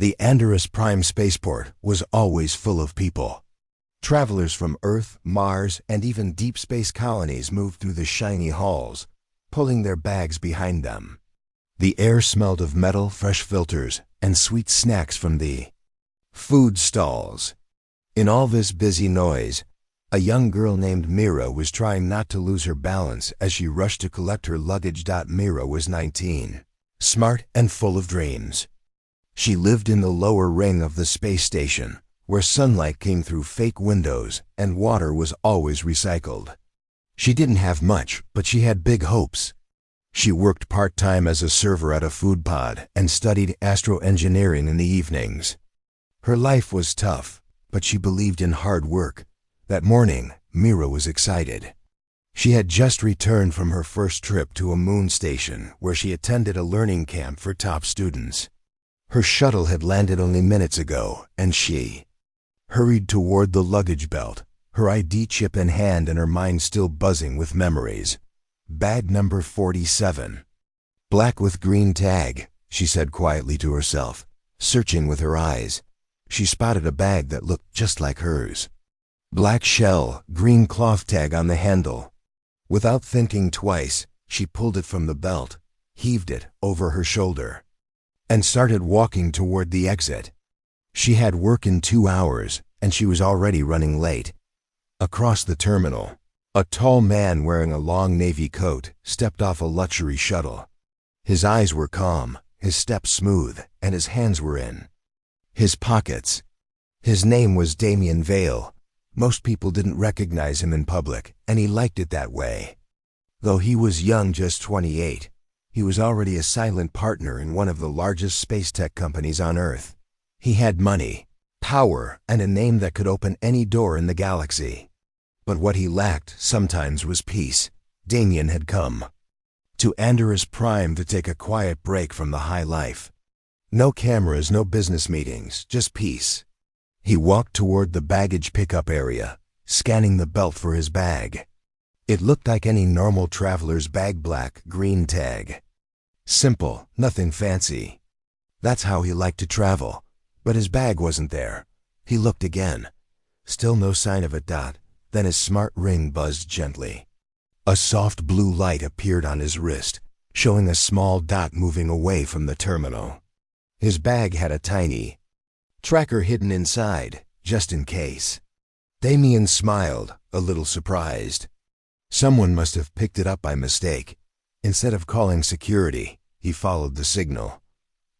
The Andorras Prime spaceport was always full of people. Travelers from Earth, Mars, and even deep space colonies moved through the shiny halls, pulling their bags behind them. The air smelled of metal, fresh filters, and sweet snacks from the food stalls. In all this busy noise, a young girl named Mira was trying not to lose her balance as she rushed to collect her luggage. Mira was 19, smart and full of dreams. She lived in the lower ring of the space station, where sunlight came through fake windows and water was always recycled. She didn't have much, but she had big hopes. She worked part-time as a server at a food pod and studied astroengineering in the evenings. Her life was tough, but she believed in hard work. That morning, Mira was excited. She had just returned from her first trip to a moon station where she attended a learning camp for top students. Her shuttle had landed only minutes ago, and she hurried toward the luggage belt, her ID chip in hand and her mind still buzzing with memories. Bag number 47. Black with green tag, she said quietly to herself, searching with her eyes. She spotted a bag that looked just like hers. Black shell, green cloth tag on the handle. Without thinking twice, she pulled it from the belt, heaved it over her shoulder, and started walking toward the exit. She had work in 2 hours, and she was already running late. Across the terminal, a tall man wearing a long navy coat stepped off a luxury shuttle. His eyes were calm, his step smooth, and his hands were in his pockets. His name was Damien Vale. Most people didn't recognize him in public, and he liked it that way. Though he was young, just 28, he was already a silent partner in one of the largest space tech companies on Earth. He had money, power, and a name that could open any door in the galaxy. But what he lacked sometimes was peace. Damien had come to Andorras Prime to take a quiet break from the high life. No cameras, no business meetings, just peace. He walked toward the baggage pickup area, scanning the belt for his bag. It looked like any normal traveler's bag, black, green tag. Simple, nothing fancy. That's how he liked to travel. But his bag wasn't there. He looked again. Still no sign of it. Then his smart ring buzzed gently. A soft blue light appeared on his wrist, showing a small dot moving away from the terminal. His bag had a tiny tracker hidden inside, just in case. Damien smiled, a little surprised. Someone must have picked it up by mistake. Instead of calling security, he followed the signal.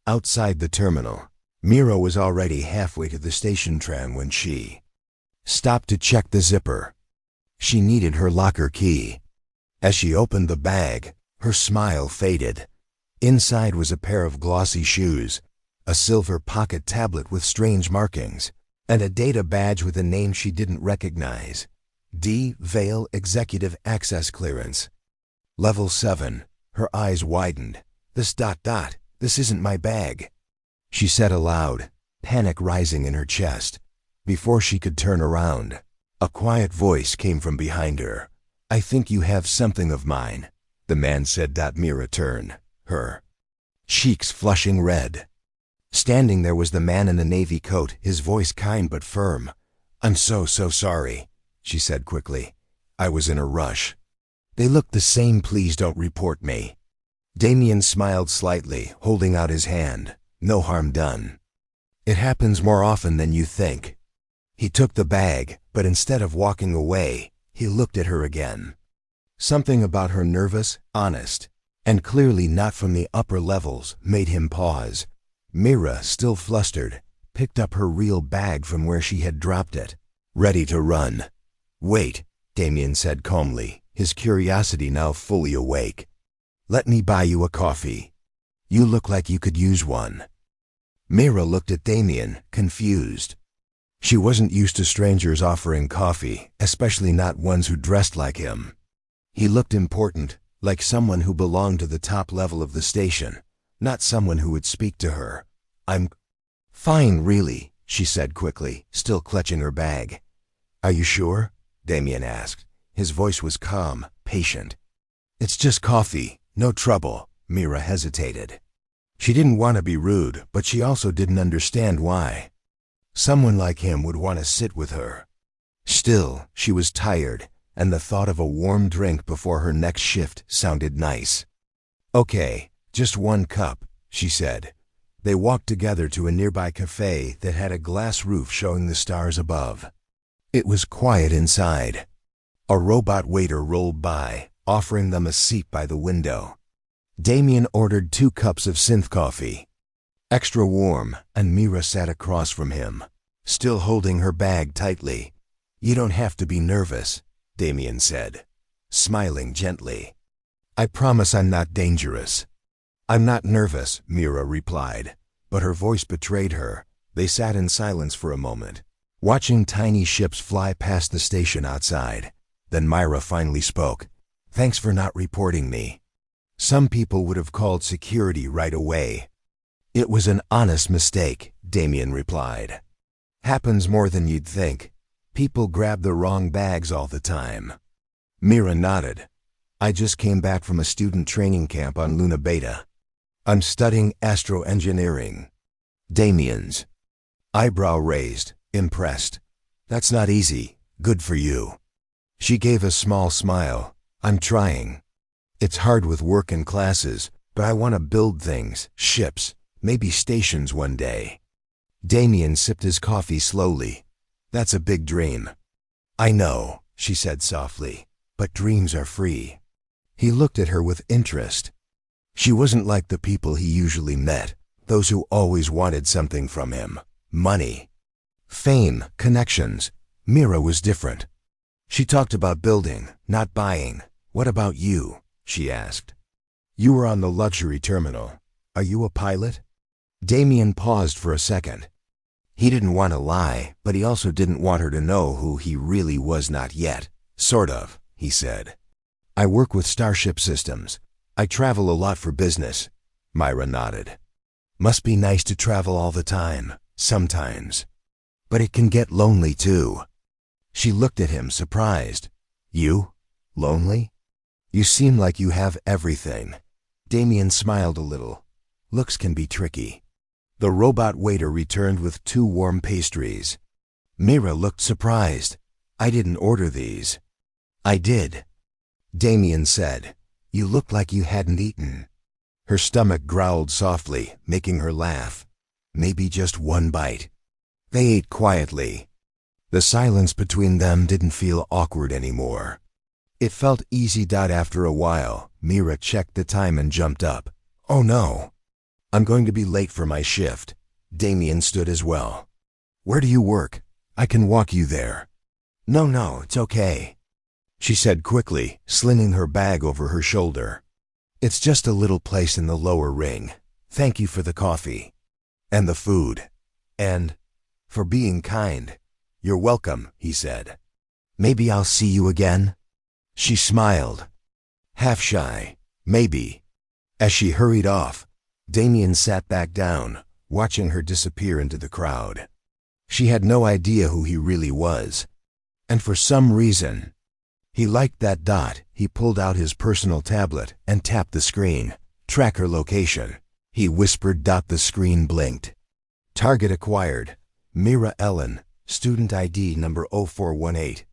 Outside the terminal, Mira was already halfway to the station tram when she stopped to check the zipper. She needed her locker key. As she opened the bag, her smile faded. Inside was a pair of glossy shoes, a silver pocket tablet with strange markings, and a data badge with a name she didn't recognize. D. Vale Executive Access Clearance. Level 7. Her eyes widened. This isn't my bag, she said aloud, panic rising in her chest. Before she could turn around, a quiet voice came from behind her. I think you have something of mine, the man said. Mira turned, her cheeks flushing red. Standing there was the man in the navy coat, his voice kind but firm. I'm so sorry, she said quickly. I was in a rush. They look the same. Please don't report me. Damien smiled slightly, holding out his hand. No harm done. It happens more often than you think. He took the bag, but instead of walking away, he looked at her again. Something about her, nervous, honest, and clearly not from the upper levels, made him pause. Mira, still flustered, picked up her real bag from where she had dropped it, ready to run. Wait, Damien said calmly, his curiosity now fully awake. Let me buy you a coffee. You look like you could use one. Mira looked at Damien, confused. She wasn't used to strangers offering coffee, especially not ones who dressed like him. He looked important, like someone who belonged to the top level of the station, not someone who would speak to her. I'm fine, really, she said quickly, still clutching her bag. Are you sure? Damien asked. His voice was calm, patient. It's just coffee, no trouble. Mira hesitated. She didn't want to be rude, but she also didn't understand why. Someone like him would want to sit with her. Still, she was tired, and the thought of a warm drink before her next shift sounded nice. "Okay, just 1 cup," she said. They walked together to a nearby cafe that had a glass roof showing the stars above. It was quiet inside. A robot waiter rolled by, offering them a seat by the window. Damien ordered 2 cups of synth coffee, extra warm, and Mira sat across from him, still holding her bag tightly. "You don't have to be nervous," Damien said, smiling gently. "I promise I'm not dangerous." "I'm not nervous," Mira replied, but her voice betrayed her. They sat in silence for a moment, watching tiny ships fly past the station outside. Then Myra finally spoke. "Thanks for not reporting me. Some people would have called security right away." "It was an honest mistake," Damien replied. "Happens more than you'd think. People grab the wrong bags all the time." Mira nodded. "I just came back from a student training camp on Luna Beta. I'm studying astroengineering." Damien's eyebrow raised, impressed. "That's not easy. Good for you." She gave a small smile. "I'm trying. It's hard with work and classes, but I want to build things, ships, maybe stations one day." Damien sipped his coffee slowly. "That's a big dream." "I know," she said softly, "but dreams are free." He looked at her with interest. She wasn't like the people he usually met, those who always wanted something from him. Money, fame, connections. Mira was different. She talked about building, not buying. "What about you?" she asked. "You were on the luxury terminal. Are you a pilot?" Damien paused for a second. He didn't want to lie, but he also didn't want her to know who he really was not yet. "Sort of," he said. "I work with Starship Systems. I travel a lot for business." Myra nodded. "Must be nice to travel all the time, sometimes. But it can get lonely too." She looked at him, surprised. "You? Lonely? You seem like you have everything." Damien smiled a little. "Looks can be tricky." The robot waiter returned with 2 warm pastries. Mira looked surprised. "I didn't order these." "I did," Damien said. "You looked like you hadn't eaten." Her stomach growled softly, making her laugh. "Maybe just 1 bite." They ate quietly. The silence between them didn't feel awkward anymore. It felt easy. After a while, Mira checked the time and jumped up. "Oh no, I'm going to be late for my shift." Damien stood as well. "Where do you work? I can walk you there." No, it's okay," she said quickly, slinging her bag over her shoulder. "It's just a little place in the lower ring. Thank you for the coffee. And the food. And for being kind." "You're welcome," he said. "Maybe I'll see you again?" She smiled, half shy. "Maybe." As she hurried off, Damien sat back down, watching her disappear into the crowd. She had no idea who he really was. And for some reason, he liked that dot. He pulled out his personal tablet and tapped the screen. "Track her location," he whispered. The screen blinked. "Target acquired. Mira Ellen. Student ID number 0418.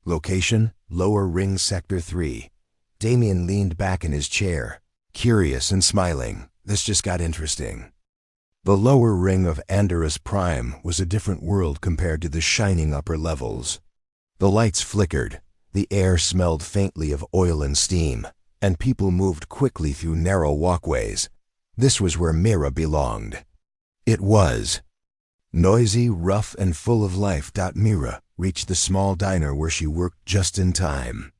Location, Lower Ring Sector 3. Damien leaned back in his chair, curious and smiling. This just got interesting. The lower ring of Andorus Prime was a different world compared to the shining upper levels. The lights flickered, the air smelled faintly of oil and steam, and people moved quickly through narrow walkways. This was where Mira belonged. It was noisy, rough, and full of life. Mira reached the small diner where she worked just in time.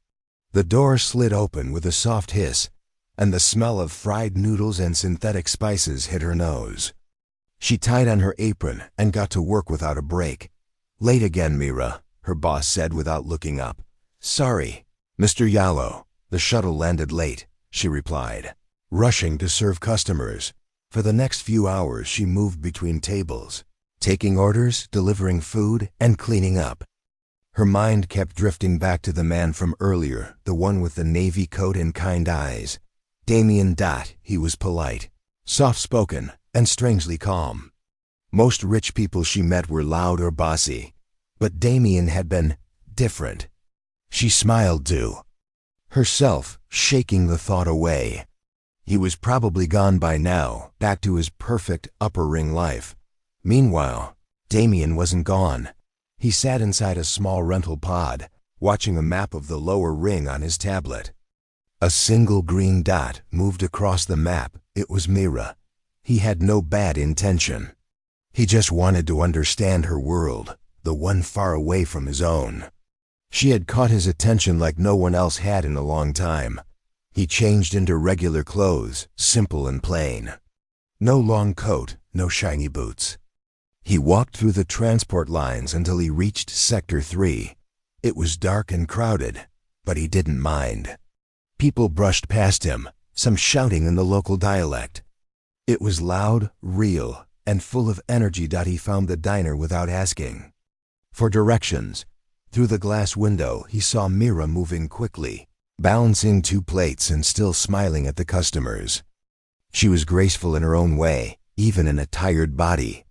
The door slid open with a soft hiss, and the smell of fried noodles and synthetic spices hit her nose. She tied on her apron and got to work without a break. "Late again, Mira," her boss said without looking up. "Sorry, Mr. Yalo. The shuttle landed late," she replied, rushing to serve customers. For the next few hours she moved between tables, taking orders, delivering food, and cleaning up. Her mind kept drifting back to the man from earlier, the one with the navy coat and kind eyes. Damien. He was polite, soft-spoken, and strangely calm. Most rich people she met were loud or bossy, but Damien had been different. She smiled too, herself shaking the thought away. He was probably gone by now, back to his perfect upper ring life. Meanwhile, Damien wasn't gone. He sat inside a small rental pod, watching a map of the lower ring on his tablet. A single green dot moved across the map. It was Mira. He had no bad intention. He just wanted to understand her world, the one far away from his own. She had caught his attention like no one else had in a long time. He changed into regular clothes, simple and plain. No long coat, no shiny boots. He walked through the transport lines until he reached Sector 3. It was dark and crowded, but he didn't mind. People brushed past him, some shouting in the local dialect. It was loud, real, and full of energy. He found the diner without asking for directions. Through the glass window, he saw Mira moving quickly, balancing 2 plates and still smiling at the customers. She was graceful in her own way, even in a tired body.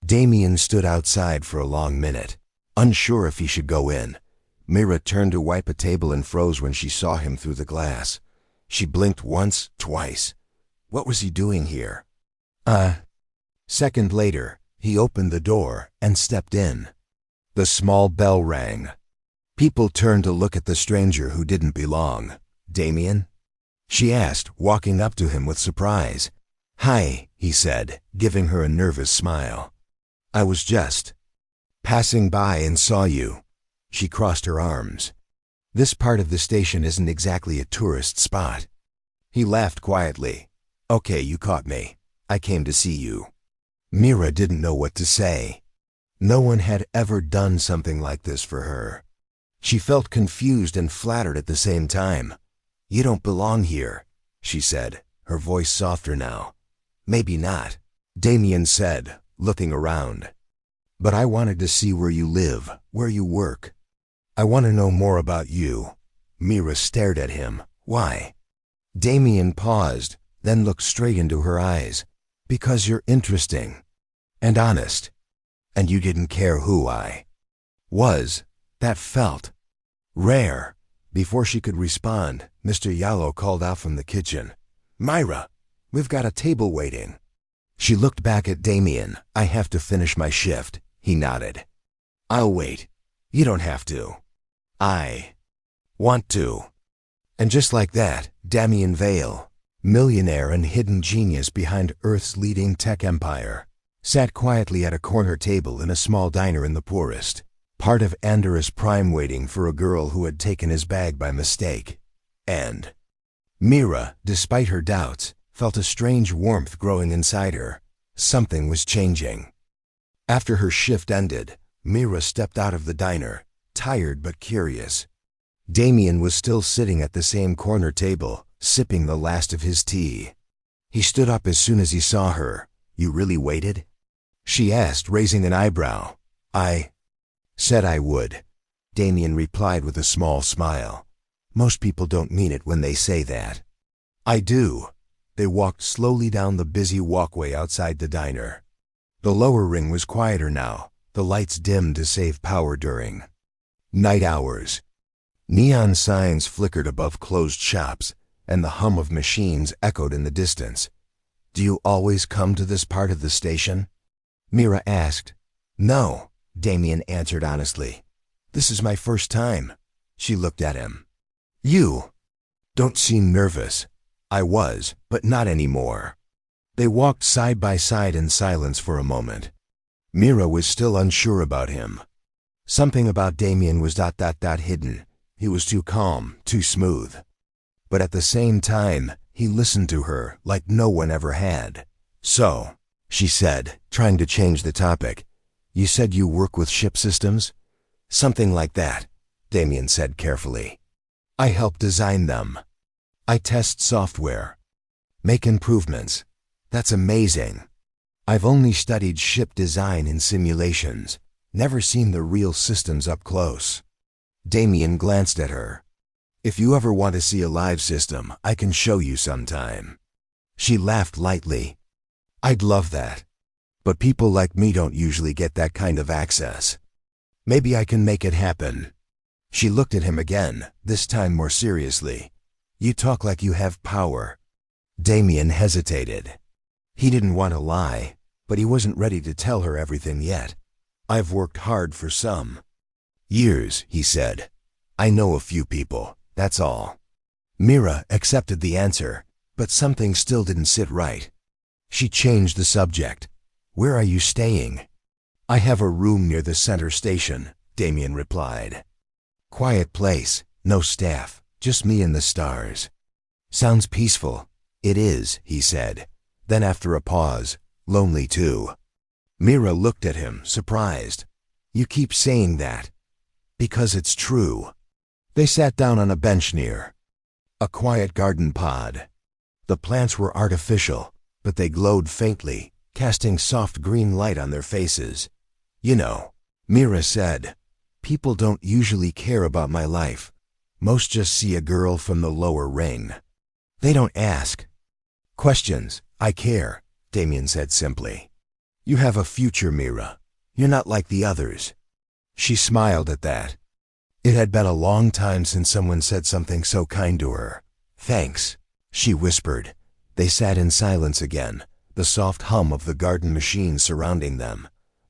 Damien stood outside for a long minute, unsure if he should go in. Mira turned to wipe a table and froze when she saw him through the glass. She blinked once, twice. What was he doing here? Second later, he opened the door and stepped in. The small bell rang. People turned to look at the stranger who didn't belong. Damien? She asked, walking up to him with surprise. Hi, he said, giving her a nervous smile. I was just passing by and saw you. She crossed her arms. This part of the station isn't exactly a tourist spot. He laughed quietly. Okay, you caught me. I came to see you. Mira didn't know what to say. No one had ever done something like this for her. She felt confused and flattered at the same time. You don't belong here, she said, her voice softer now. Maybe not, Damien said, looking around. But I wanted to see where you live, where you work. I want to know more about you. Mira stared at him. Why? Damien paused, then looked straight into her eyes. Because you're interesting and honest. And you didn't care who I was. That felt rare. Before she could respond, Mr. Yalo called out from the kitchen. Myra, we've got a table waiting. She looked back at Damien. I have to finish my shift. He nodded. I'll wait. You don't have to. I want to. And just like that, Damien Vale, millionaire and hidden genius behind Earth's leading tech empire, sat quietly at a corner table in a small diner in the poorest part of Andorra's Prime, waiting for a girl who had taken his bag by mistake. And Mira, despite her doubts, felt a strange warmth growing inside her. Something was changing. After her shift ended, Mira stepped out of the diner, tired but curious. Damien was still sitting at the same corner table, sipping the last of his tea. He stood up as soon as he saw her. You really waited? She asked, raising an eyebrow. I said I would. Damien replied with a small smile. Most people don't mean it when they say that. I do. They walked slowly down the busy walkway outside the diner. The lower ring was quieter now, the lights dimmed to save power during night hours. Neon signs flickered above closed shops, and the hum of machines echoed in the distance. Do you always come to this part of the station? Mira asked. No, Damien answered honestly. This is my first time. She looked at him. You don't seem nervous. I was, but not anymore. They walked side by side in silence for a moment. Mira was still unsure about him. Something about Damien was hidden. He was too calm, too smooth. But at the same time, he listened to her like no one ever had. So, she said, trying to change the topic, you said you work with ship systems? Something like that, Damien said carefully. I help design them. I test software, make improvements. That's amazing. I've only studied ship design in simulations, never seen the real systems up close. Damien glanced at her. If you ever want to see a live system, I can show you sometime. She laughed lightly. I'd love that. But people like me don't usually get that kind of access. Maybe I can make it happen. She looked at him again, this time more seriously. You talk like you have power. Damien hesitated. He didn't want to lie, but he wasn't ready to tell her everything yet. I've worked hard for some years, he said. I know a few people, that's all. Mira accepted the answer, but something still didn't sit right. She changed the subject. Where are you staying? I have a room near the center station, Damien replied. Quiet place, no staff, just me and the stars. Sounds peaceful. It is, he said. Then after a pause, lonely too. Mira looked at him, surprised. You keep saying that. Because it's true. They sat down on a bench near a quiet garden pod. The plants were artificial, but they glowed faintly, casting soft green light on their faces. You know, Mira said, people don't usually care about my life. Most just see a girl from the lower ring. They don't ask questions. I care, Damien said simply. You have a future, Mira. You're not like the others. She smiled at that. It had been a long time since someone said something so kind to her. Thanks, she whispered. They sat in silence again, the soft hum of the garden machine surrounding them.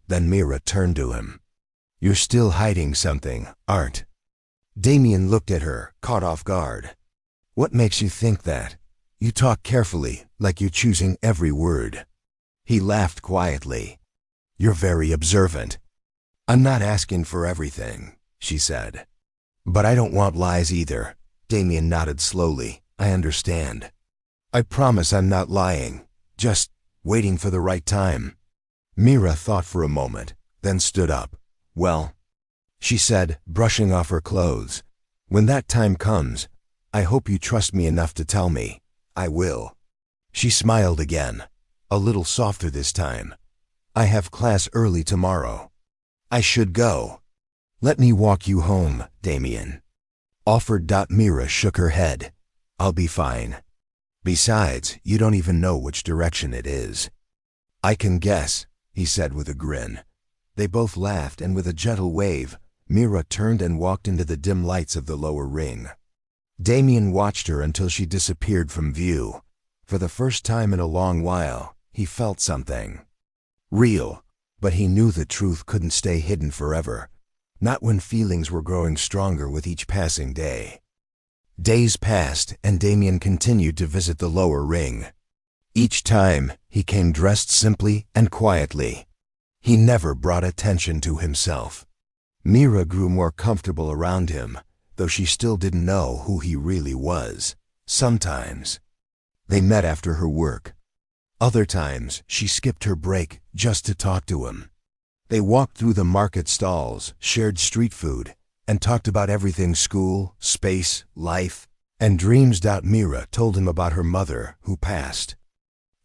Then Mira turned to him. You're still hiding something, aren't? Damien looked at her, caught off guard. What makes you think that? You talk carefully, like you're choosing every word. He laughed quietly. You're very observant. I'm not asking for everything, she said. But I don't want lies either. Damien nodded slowly. I understand. I promise I'm not lying. Just waiting for the right time. Mira thought for a moment, then stood up. Well, she said, brushing off her clothes, when that time comes, I hope you trust me enough to tell me. I will. She smiled again, a little softer this time. I have class early tomorrow. I should go. Let me walk you home, Damien offered. Mira shook her head. I'll be fine. Besides, you don't even know which direction it is. I can guess, he said with a grin. They both laughed, and with a gentle wave, Mira turned and walked into the dim lights of the lower ring. Damien watched her until she disappeared from view. For the first time in a long while, he felt something real, but he knew the truth couldn't stay hidden forever, not when feelings were growing stronger with each passing day. Days passed, and Damien continued to visit the lower ring. Each time, he came dressed simply and quietly. He never brought attention to himself. Mira grew more comfortable around him, though she still didn't know who he really was. Sometimes they met after her work. Other times, she skipped her break just to talk to him. They walked through the market stalls, shared street food, and talked about everything: school, space, life, and dreams. Mira told him about her mother, who passed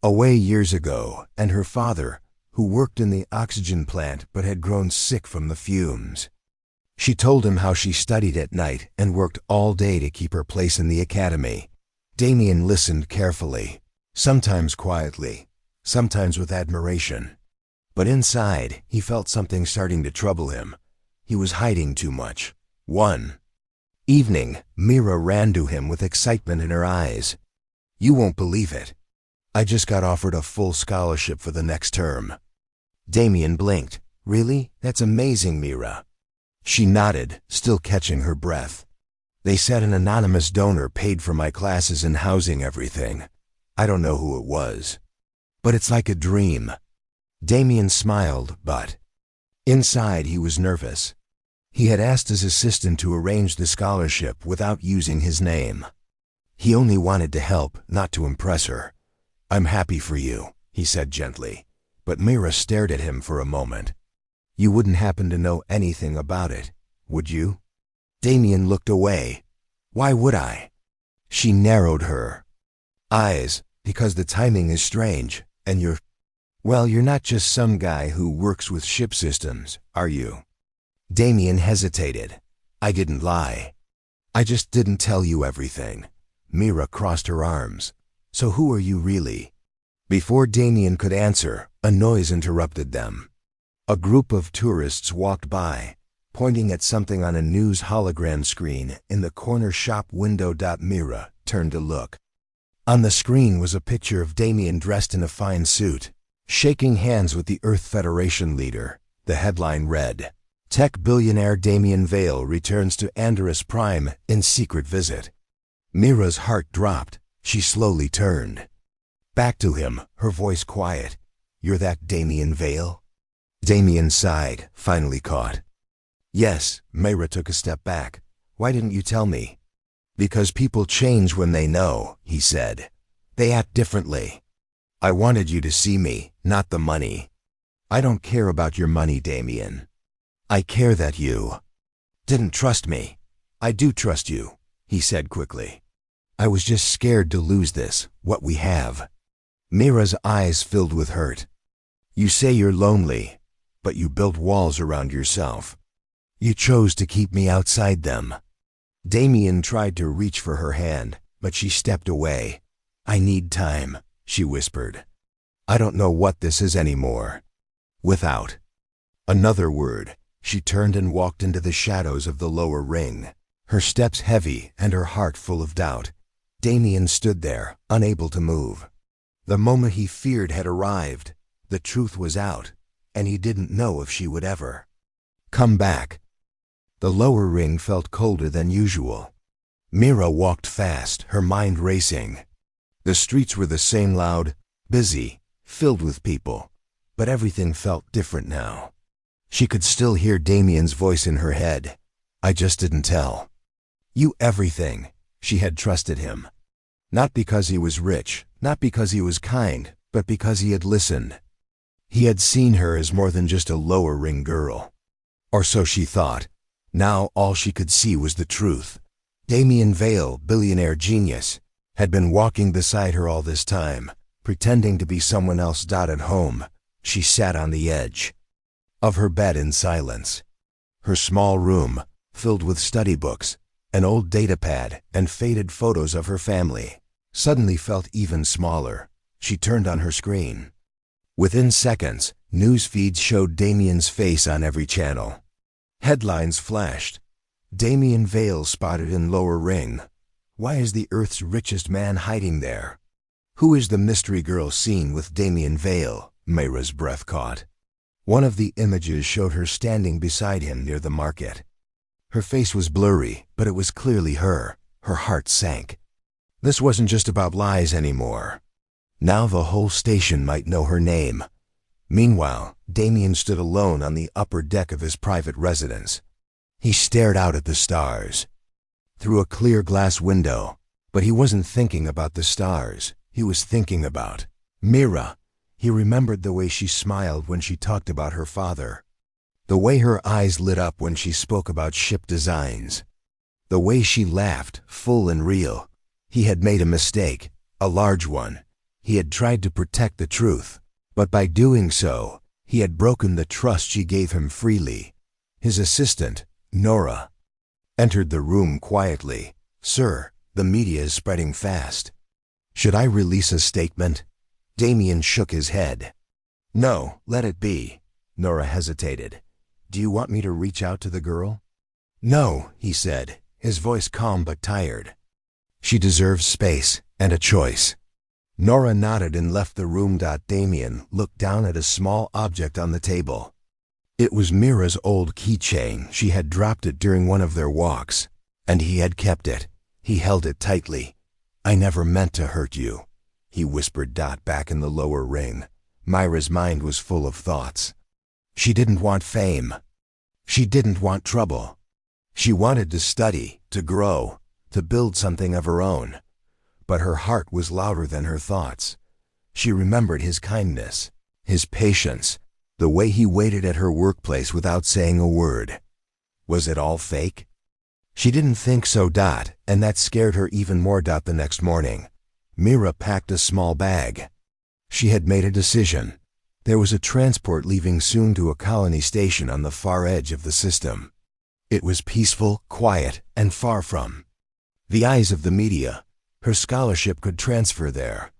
away years ago, and her father, who worked in the oxygen plant but had grown sick from the fumes. She told him how she studied at night and worked all day to keep her place in the academy. Damien listened carefully, sometimes quietly, sometimes with admiration. But inside, he felt something starting to trouble him. He was hiding too much. One evening, Mira ran to him with excitement in her eyes. You won't believe it. I just got offered a full scholarship for the next term. Damien blinked. Really? That's amazing, Mira. She nodded, still catching her breath. They said an anonymous donor paid for my classes and housing, everything. I don't know who it was. But it's like a dream. Damien smiled, but inside he was nervous. He had asked his assistant to arrange the scholarship without using his name. He only wanted to help, not to impress her. I'm happy for you, he said gently, but Mira stared at him for a moment. You wouldn't happen to know anything about it, would you? Damien looked away. Why would I? She narrowed her eyes. Because the timing is strange, and you're not just some guy who works with ship systems, are you? Damien hesitated. I didn't lie. I just didn't tell you everything. Mira crossed her arms. So who are you really? Before Damien could answer, a noise interrupted them. A group of tourists walked by, pointing at something on a news hologram screen in the corner shop window. Mira turned to look. On the screen was a picture of Damien dressed in a fine suit, shaking hands with the Earth Federation leader. The headline read, "Tech billionaire Damien Vale returns to Andorras Prime in secret visit." Mira's heart dropped. She slowly turned back to him, her voice quiet. "You're that Damien Vale?" Damien sighed, finally caught. "Yes." Mira took a step back. "Why didn't you tell me?" "Because people change when they know," he said. "They act differently. I wanted you to see me, not the money. I don't care about your money, Damien. I care that you didn't trust me." "I do trust you," he said quickly. "I was just scared to lose this, what we have." Mira's eyes filled with hurt. "You say you're lonely, but you built walls around yourself. You chose to keep me outside them." Damien tried to reach for her hand, but she stepped away. "I need time," she whispered. "I don't know what this is anymore." Without another word, she turned and walked into the shadows of the lower ring, her steps heavy and her heart full of doubt. Damien stood there, unable to move. The moment he feared had arrived. The truth was out, and he didn't know if she would ever come back. The lower ring felt colder than usual. Mira walked fast, her mind racing. The streets were the same, loud, busy, filled with people, but everything felt different now. She could still hear Damien's voice in her head. "I just didn't tell you everything." She had trusted him. Not because he was rich, not because he was kind, but because he had listened. He had seen her as more than just a lower ring girl. Or so she thought. Now all she could see was the truth. Damien Vale, billionaire genius, had been walking beside her all this time, pretending to be someone else. At home, she sat on the edge of her bed in silence. Her small room, filled with study books, an old datapad, and faded photos of her family, suddenly felt even smaller. She turned on her screen. Within seconds, news feeds showed Damien's face on every channel. Headlines flashed. "Damien Vale spotted in lower ring. Why is the Earth's richest man hiding there? Who is the mystery girl seen with Damien Vale?" Mira's breath caught. One of the images showed her standing beside him near the market. Her face was blurry, but it was clearly her. Her heart sank. This wasn't just about lies anymore. Now the whole station might know her name. Meanwhile, Damien stood alone on the upper deck of his private residence. He stared out at the stars through a clear glass window, but he wasn't thinking about the stars. He was thinking about Mira. He remembered the way she smiled when she talked about her father, the way her eyes lit up when she spoke about ship designs, the way she laughed, full and real. He had made a mistake, a large one. He had tried to protect the truth, but by doing so, he had broken the trust she gave him freely. His assistant, Nora, entered the room quietly. "Sir, the media is spreading fast. Should I release a statement?" Damien shook his head. "No, let it be." Nora hesitated. "Do you want me to reach out to the girl?" "No," he said, his voice calm but tired. "She deserves space and a choice." Nora nodded and left the room. Damien looked down at a small object on the table. It was Mira's old keychain. She had dropped it during one of their walks, and he had kept it. He held it tightly. "I never meant to hurt you," he whispered. Back in the lower ring, Mira's mind was full of thoughts. She didn't want fame. She didn't want trouble. She wanted to study, to grow, to build something of her own. But her heart was louder than her thoughts. She remembered his kindness, his patience, the way he waited at her workplace without saying a word. Was it all fake? She didn't think so. And that scared her even more. The next morning, Mira packed a small bag. She had made a decision. There was a transport leaving soon to a colony station on the far edge of the system. It was peaceful, quiet, and far from the eyes of the media. Her scholarship could transfer there.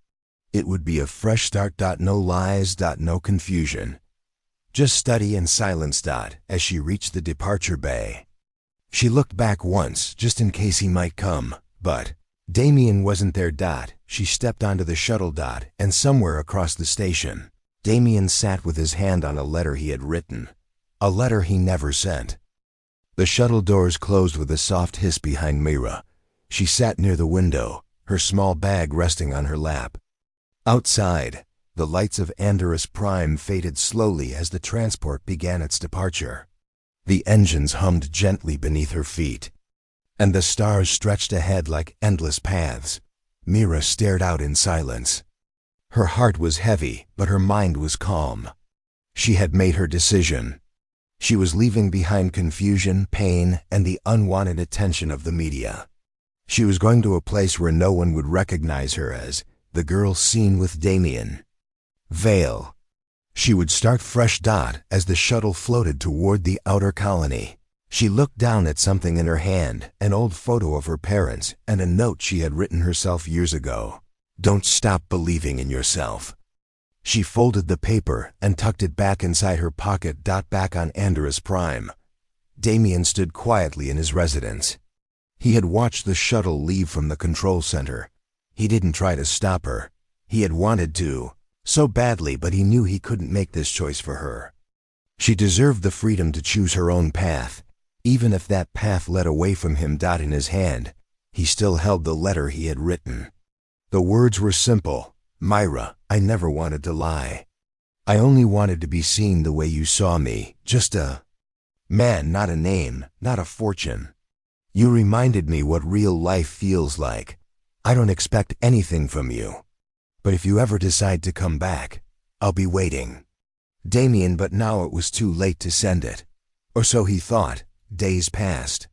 It would be a fresh start. No lies. No confusion. Just study and silence. As she reached the departure bay, she looked back once, just in case he might come, but Damien wasn't there. She stepped onto the shuttle. And somewhere across the station, Damien sat with his hand on a letter he had written, a letter he never sent. The shuttle doors closed with a soft hiss behind Mira. She sat near the window, her small bag resting on her lap. Outside, the lights of Andorus Prime faded slowly as the transport began its departure. The engines hummed gently beneath her feet, and the stars stretched ahead like endless paths. Mira stared out in silence. Her heart was heavy, but her mind was calm. She had made her decision. She was leaving behind confusion, pain, and the unwanted attention of the media. She was going to a place where no one would recognize her as the girl seen with Damien. Vale. She would start fresh. As the shuttle floated toward the outer colony, she looked down at something in her hand, an old photo of her parents and a note she had written herself years ago. Don't stop believing in yourself. She folded the paper and tucked it back inside her pocket. Back on Andorus Prime, Damien stood quietly in his residence. He had watched the shuttle leave from the control center. He didn't try to stop her. He had wanted to, so badly, but he knew he couldn't make this choice for her. She deserved the freedom to choose her own path, even if that path led away from him. In his hand, he still held the letter he had written. The words were simple. Myra, I never wanted to lie. I only wanted to be seen the way you saw me, just a man, not a name, not a fortune. You reminded me what real life feels like. I don't expect anything from you. But if you ever decide to come back, I'll be waiting. Damien, but now it was too late to send it. Or so he thought. Days passed.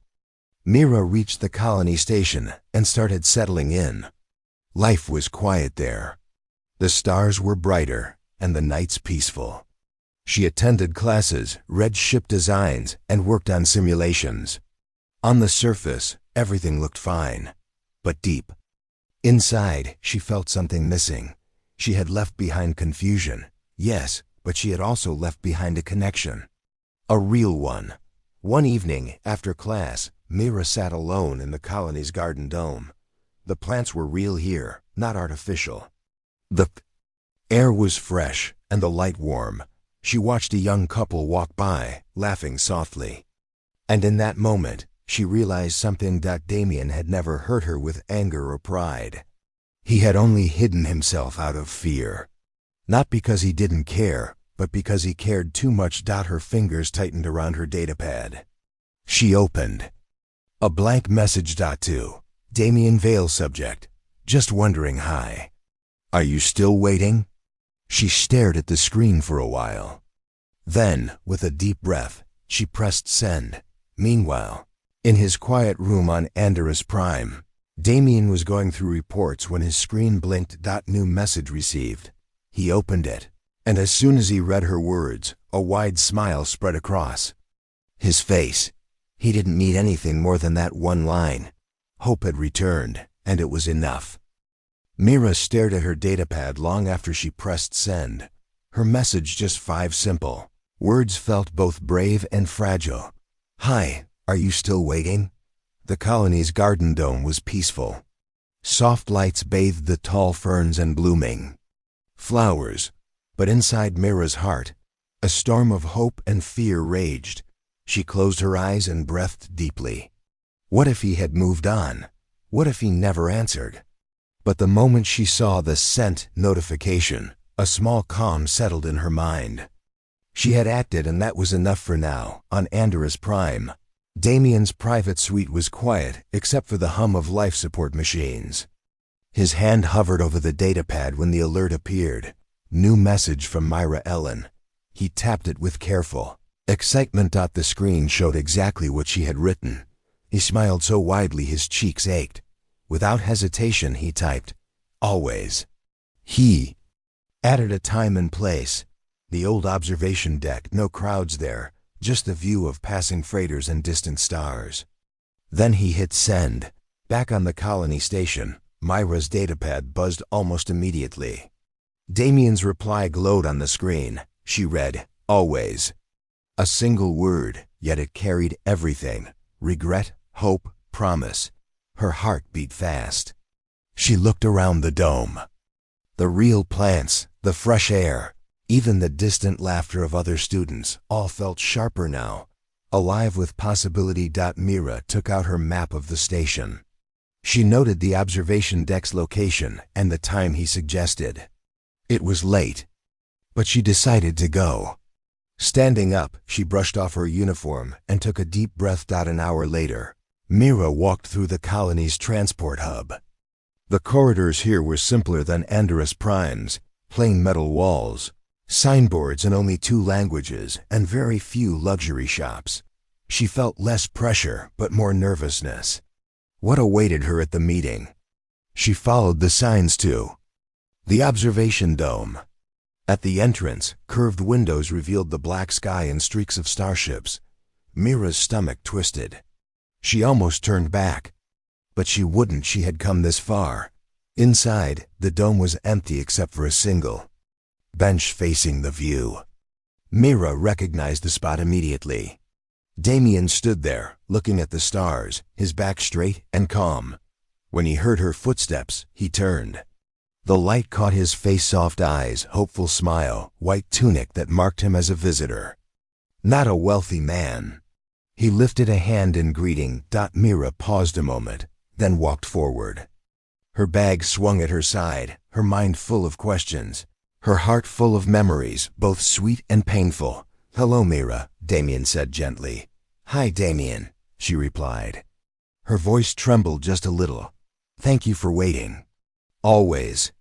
Mira reached the colony station and started settling in. Life was quiet there. The stars were brighter and the nights peaceful. She attended classes, read ship designs, and worked on simulations. On the surface, everything looked fine, but deep inside, she felt something missing. She had left behind confusion, yes, but she had also left behind a connection. A real one. One evening, after class, Mira sat alone in the colony's garden dome. The plants were real here, not artificial. The air was fresh and the light warm. She watched a young couple walk by, laughing softly. And in that moment, she realized something. Damien had never hurt her with anger or pride. He had only hidden himself out of fear. Not because he didn't care, but because he cared too much. Her fingers tightened around her datapad. She opened a blank message. To Damien Vale, subject, just wondering, hi. Are you still waiting? She stared at the screen for a while. Then, with a deep breath, she pressed send. Meanwhile, in his quiet room on Andorus Prime, Damien was going through reports when his screen blinked. New message received. He opened it, and as soon as he read her words, a wide smile spread across his face. He didn't need anything more than that one line. Hope had returned, and it was enough. Mira stared at her datapad long after she pressed send. Her message just 5 simple words felt both brave and fragile. Hi, are you still waiting? The colony's garden dome was peaceful. Soft lights bathed the tall ferns and blooming flowers. But inside Mira's heart, a storm of hope and fear raged. She closed her eyes and breathed deeply. What if he had moved on? What if he never answered? But the moment she saw the sent notification, a small calm settled in her mind. She had acted, and that was enough for now. On Andorus Prime, Damien's private suite was quiet except for the hum of life support machines. His hand hovered over the datapad when the alert appeared. New message from Myra Ellen. He tapped it with careful excitement. The screen showed exactly what she had written. He smiled so widely his cheeks ached. Without hesitation, he typed, always. He added a time and place. The old observation deck, no crowds there, just the view of passing freighters and distant stars. Then he hit send. Back on the colony station, Myra's datapad buzzed almost immediately. Damien's reply glowed on the screen. She read, "Always." A single word, yet it carried everything: regret, hope, promise. Her heart beat fast. She looked around the dome. The real plants, the fresh air, even the distant laughter of other students, all felt sharper now, alive with possibility. Mira took out her map of the station. She noted the observation deck's location and the time he suggested. It was late, but she decided to go. Standing up, she brushed off her uniform and took a deep breath. An hour later, Mira walked through the colony's transport hub. The corridors here were simpler than Andorus Prime's: plain metal walls, signboards in only 2 languages, and very few luxury shops. She felt less pressure, but more nervousness. What awaited her at the meeting? She followed the signs to the observation dome. At the entrance, curved windows revealed the black sky and streaks of starships. Mira's stomach twisted. She almost turned back. But she wouldn't. She had come this far. Inside, the dome was empty except for a single bench facing the view. Mira recognized the spot immediately. Damien stood there, looking at the stars, his back straight and calm. When he heard her footsteps, he turned. The light caught his face, soft eyes, hopeful smile, white tunic that marked him as a visitor. Not a wealthy man. He lifted a hand in greeting. Mira paused a moment, then walked forward. Her bag swung at her side, her mind full of questions, her heart full of memories, both sweet and painful. "Hello, Mira," Damien said gently. "Hi, Damien," she replied. Her voice trembled just a little. "Thank you for waiting." "Always,"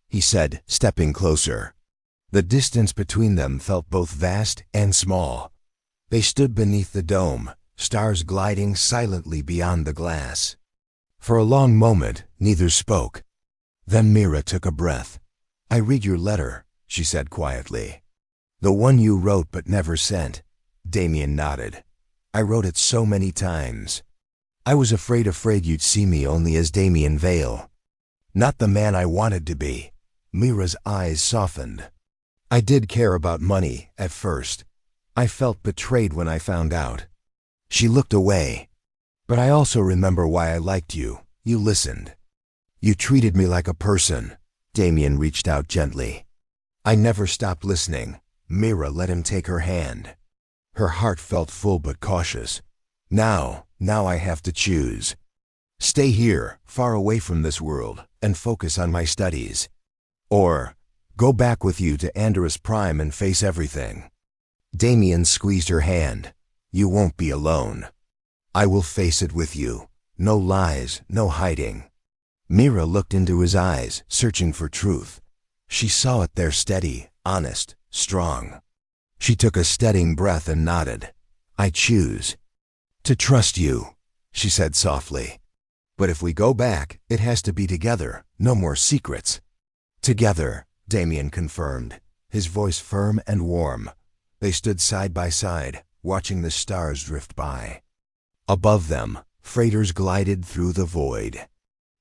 he said, stepping closer. The distance between them felt both vast and small. They stood beneath the dome, stars gliding silently beyond the glass. For a long moment, neither spoke. Then Mira took a breath. "I read your letter," she said quietly. "The one you wrote but never sent." Damien nodded. "I wrote it so many times. I was afraid you'd see me only as Damien Vale. Not the man I wanted to be." Mira's eyes softened. "I did care about money at first. I felt betrayed when I found out." She looked away. "But I also remember why I liked you. You listened. You treated me like a person." Damien reached out gently. "I never stopped listening." Mira let him take her hand. Her heart felt full but cautious. Now I have to choose. Stay here, far away from this world, and focus on my studies. Or go back with you to Andorus Prime and face everything." Damien squeezed her hand. "You won't be alone. I will face it with you. No lies, no hiding." Mira looked into his eyes, searching for truth. She saw it there, steady, honest, strong. She took a steadying breath and nodded. "I choose to trust you," she said softly. "But if we go back, it has to be together. No more secrets." "Together," Damien confirmed, his voice firm and warm. They stood side by side, watching the stars drift by. Above them, freighters glided through the void.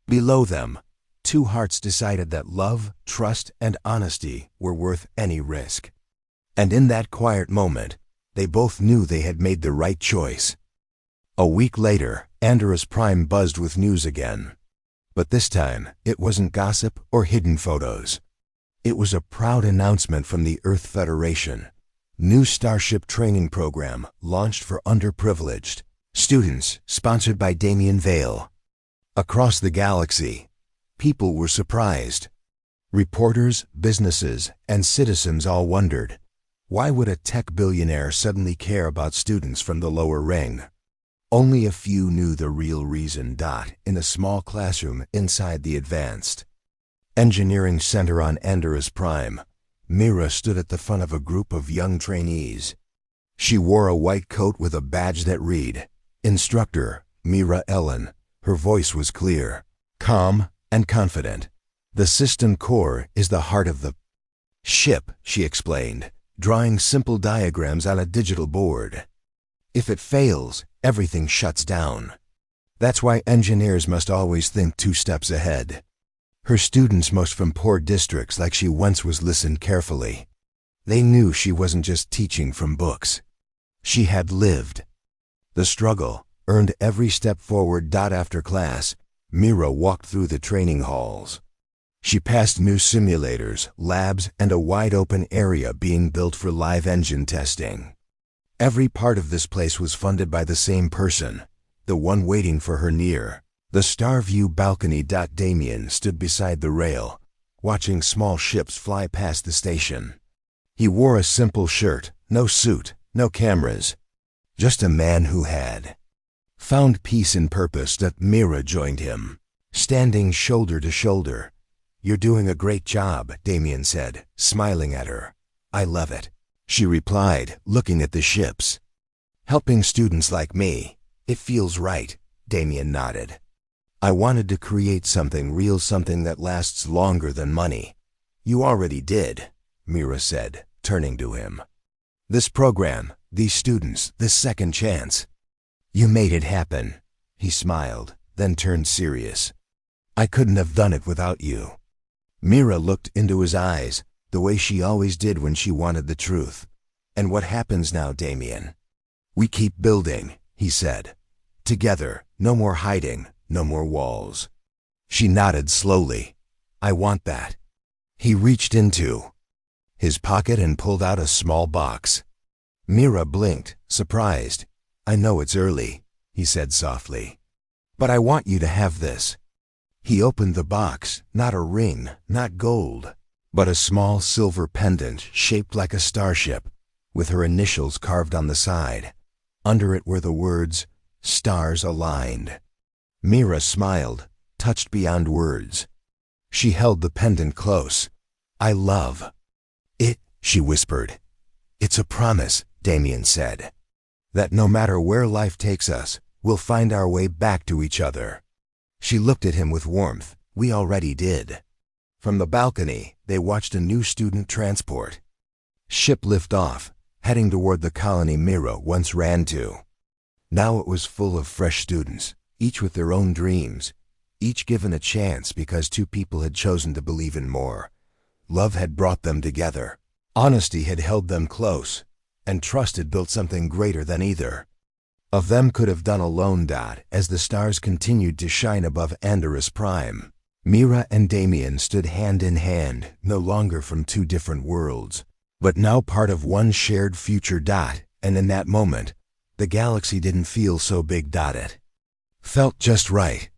Below them, 2 hearts decided that love, trust, and honesty were worth any risk. And in that quiet moment, they both knew they had made the right choice. A week later, Andorus Prime buzzed with news again. But this time, it wasn't gossip or hidden photos. It was a proud announcement from the Earth Federation. New Starship training program launched for underprivileged students, sponsored by Damien Vale. Across the galaxy, people were surprised. Reporters, businesses, and citizens all wondered, why would a tech billionaire suddenly care about students from the lower ring? Only a few knew the real reason. In a small classroom inside the Advanced Engineering Center on Andorus Prime, Mira stood at the front of a group of young trainees. She wore a white coat with a badge that read, "Instructor, Mira Ellen." Her voice was clear, calm, and confident. "The system core is the heart of the ship," she explained, drawing simple diagrams on a digital board. "If it fails, everything shuts down. That's why engineers must always think 2 steps ahead." Her students, most from poor districts like she once was, listened carefully. They knew she wasn't just teaching from books. She had lived. The struggle earned every step forward. After class, Mira walked through the training halls. She passed new simulators, labs, and a wide-open area being built for live engine testing. Every part of this place was funded by the same person, the one waiting for her near the star view balcony. Damien stood beside the rail, watching small ships fly past the station. He wore a simple shirt, no suit, no cameras. Just a man who had found peace and purpose. Mira joined him, standing shoulder to shoulder. "You're doing a great job," Damien said, smiling at her. "I love it," she replied, looking at the ships. "Helping students like me, it feels right," Damien nodded. "I wanted to create something real, something that lasts longer than money." "You already did," Mira said, turning to him. "This program, these students, this second chance. You made it happen." He smiled, then turned serious. "I couldn't have done it without you." Mira looked into his eyes, the way she always did when she wanted the truth. "And what happens now, Damien?" "We keep building," he said. "Together, no more hiding, no more walls." She nodded slowly. "I want that." He reached into his pocket and pulled out a small box. Mira blinked, surprised. "I know it's early," he said softly, "but I want you to have this." He opened the box, not a ring, not gold, but a small silver pendant shaped like a starship, with her initials carved on the side. Under it were the words, "Stars Aligned." Mira smiled, touched beyond words. She held the pendant close. "I love it," she whispered. "It's a promise," Damien said, "that no matter where life takes us, we'll find our way back to each other." She looked at him with warmth. "We already did." From the balcony, they watched a new student transport ship lift off, heading toward the colony Mira once ran to. Now it was full of fresh students, each with their own dreams, each given a chance because two people had chosen to believe in more. Love had brought them together. Honesty had held them close, and trust had built something greater than either of them could have done alone. As the stars continued to shine above Andorus Prime, Mira and Damien stood hand in hand, no longer from two different worlds, but now part of one shared future. And in that moment, the galaxy didn't feel so big. It felt just right.